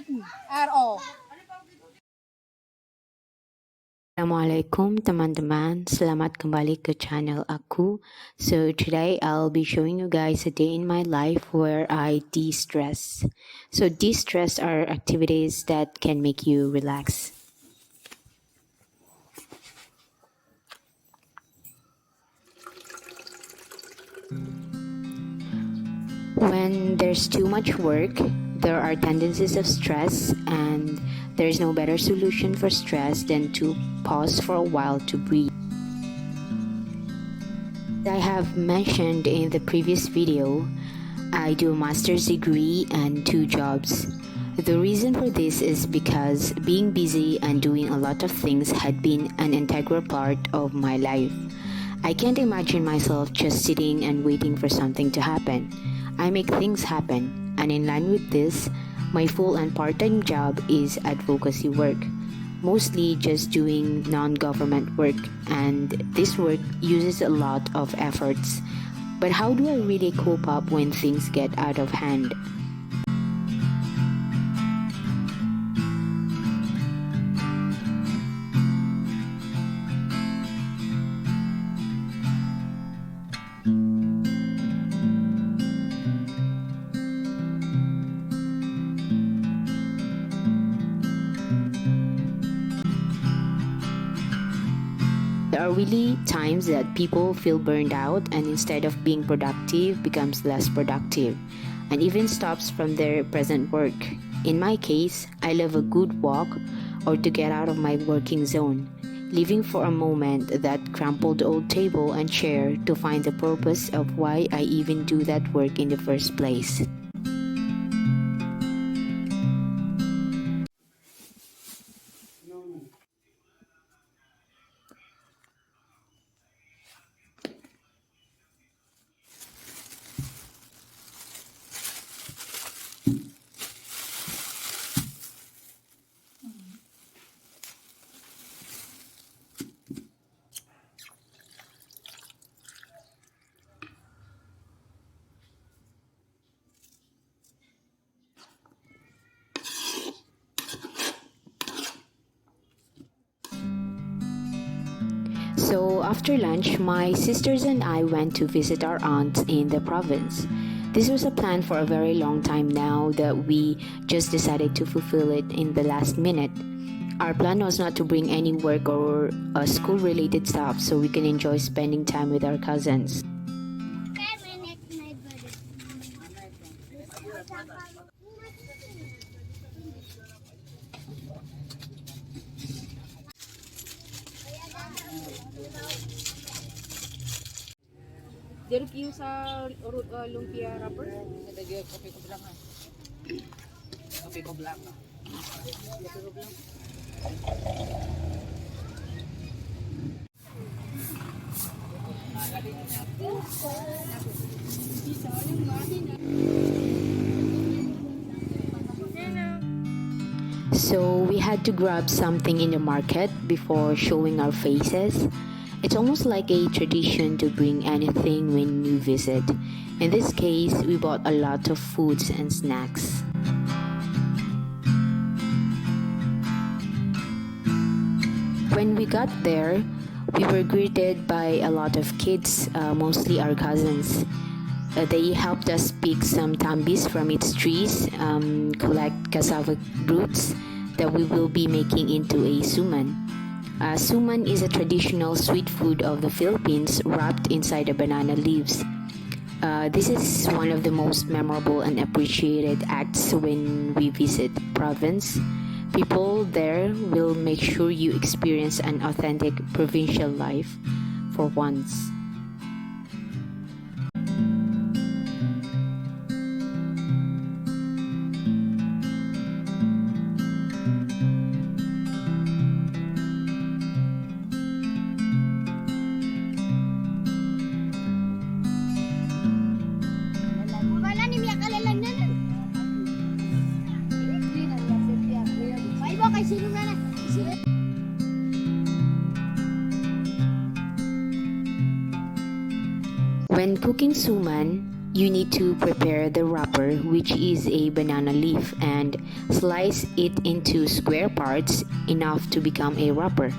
RO. Assalamualaikum teman-teman, selamat kembali ke channel aku. So today I'll be showing you guys a day in my life where I de-stress. So de-stress are activities that can make you relax. When there's too much work, there are tendencies of stress, and there's no better solution for stress than to pause for a while to breathe. I have mentioned in the previous video, I do a master's degree and 2 jobs. The reason for this is because being busy and doing a lot of things had been an integral part of my life. I can't imagine myself just sitting and waiting for something to happen. I make things happen, and in line with this, my full and part-time job is advocacy work, mostly just doing non-government work, and this work uses a lot of efforts. But how do I really cope up when things get out of hand? There are really times that people feel burned out, and instead of being productive becomes less productive and even stops from their present work. In my case, I love a good walk or to get out of my working zone, leaving for a moment that crumpled old table and chair to find the purpose of why I even do that work in the first place. So after lunch, my sisters and I went to visit our aunt in the province. This was a plan for a very long time now that we just decided to fulfill it in the last minute. Our plan was not to bring any work or school-related stuff so we can enjoy spending time with our cousins. Dero kiyo sa lumpia wrapper. Nagagay kopi ko blanca. Kopi ko blanca. Kopi ko blanca. So we had to grab something in the market before showing our faces. It's almost like a tradition to bring anything when you visit. In this case, we bought a lot of foods and snacks. When we got there, we were greeted by a lot of kids, mostly our cousins. They helped us pick some tambis from its trees, collect cassava roots that we will be making into a suman. Suman is a traditional sweet food of the Philippines wrapped inside the banana leaves. This is one of the most memorable and appreciated acts when we visit province. People there will make sure you experience an authentic provincial life for once. When cooking suman, you need to prepare the wrapper, which is a banana leaf, and slice it into square parts enough to become a wrapper.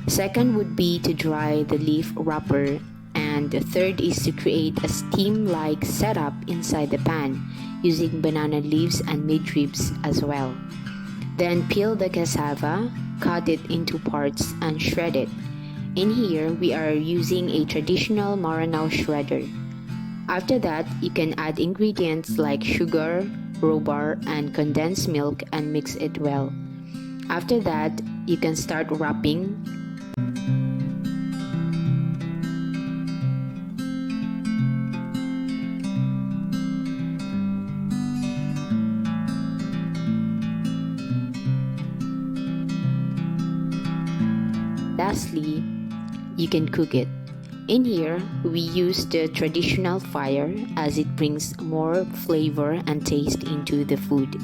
Second would be to dry the leaf wrapper, and the third is to create a steam-like setup inside the pan using banana leaves and midribs as well. Then peel the cassava, cut it into parts, and shred it. In here, we are using a traditional Maranao shredder. After that, you can add ingredients like sugar, rhubarb, and condensed milk and mix it well. After that, you can start wrapping. Lastly, you can cook it. In here, we use the traditional fire as it brings more flavor and taste into the food.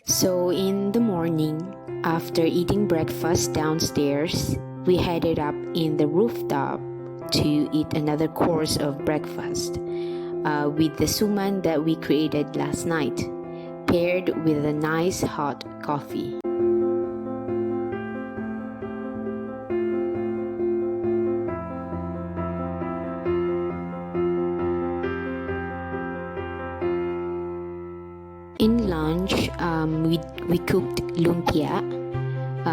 So in the morning, after eating breakfast downstairs, we headed up in the rooftop to eat another course of breakfast with the suman that we created last night, paired with a nice hot coffee. In lunch, we cooked lumpia.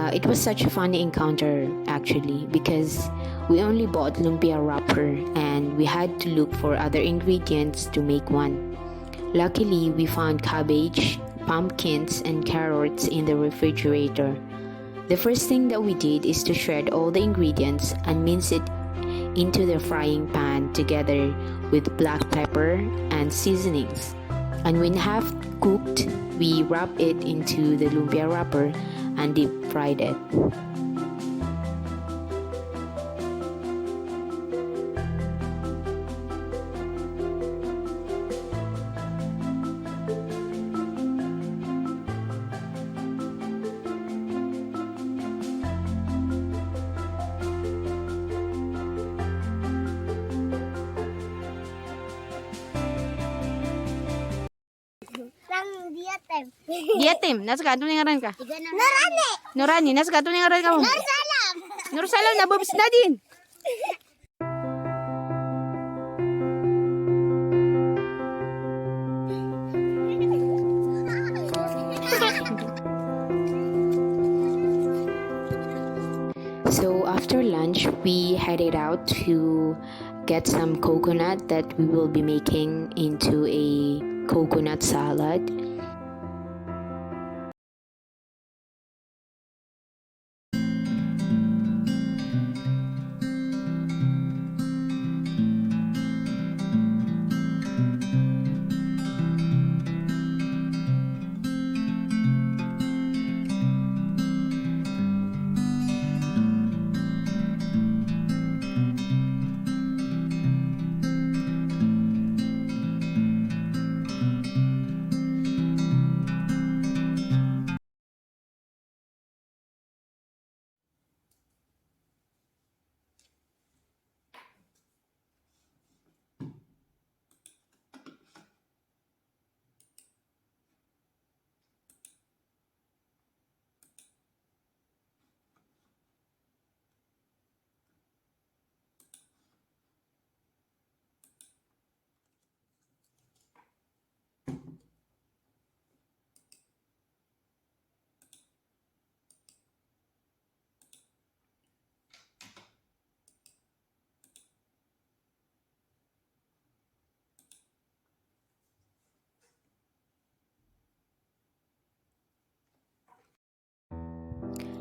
It was such a funny encounter actually, because we only bought lumpia wrapper and we had to look for other ingredients to make one. Luckily, we found cabbage, pumpkins, and carrots in the refrigerator. The first thing that we did is to shred all the ingredients and mince it into the frying pan together with black pepper and seasonings. And when half cooked, we wrap it into the lumpia wrapper and deep fried it. Diatim, nasa ka? Ano ngaran ka? Norane! Norani, nasa ka? Ano ngaran ka mo? Norsalam! Nursalam, nababas na din. So after lunch, we headed out to get some coconut that we will be making into a coconut salad.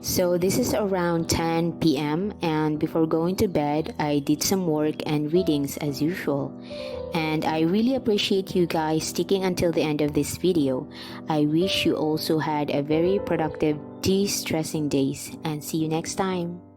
So this is around 10 p.m. and before going to bed, I did some work and readings as usual. And I really appreciate you guys sticking until the end of this video. I wish you also had a very productive de-stressing days, and see you next time.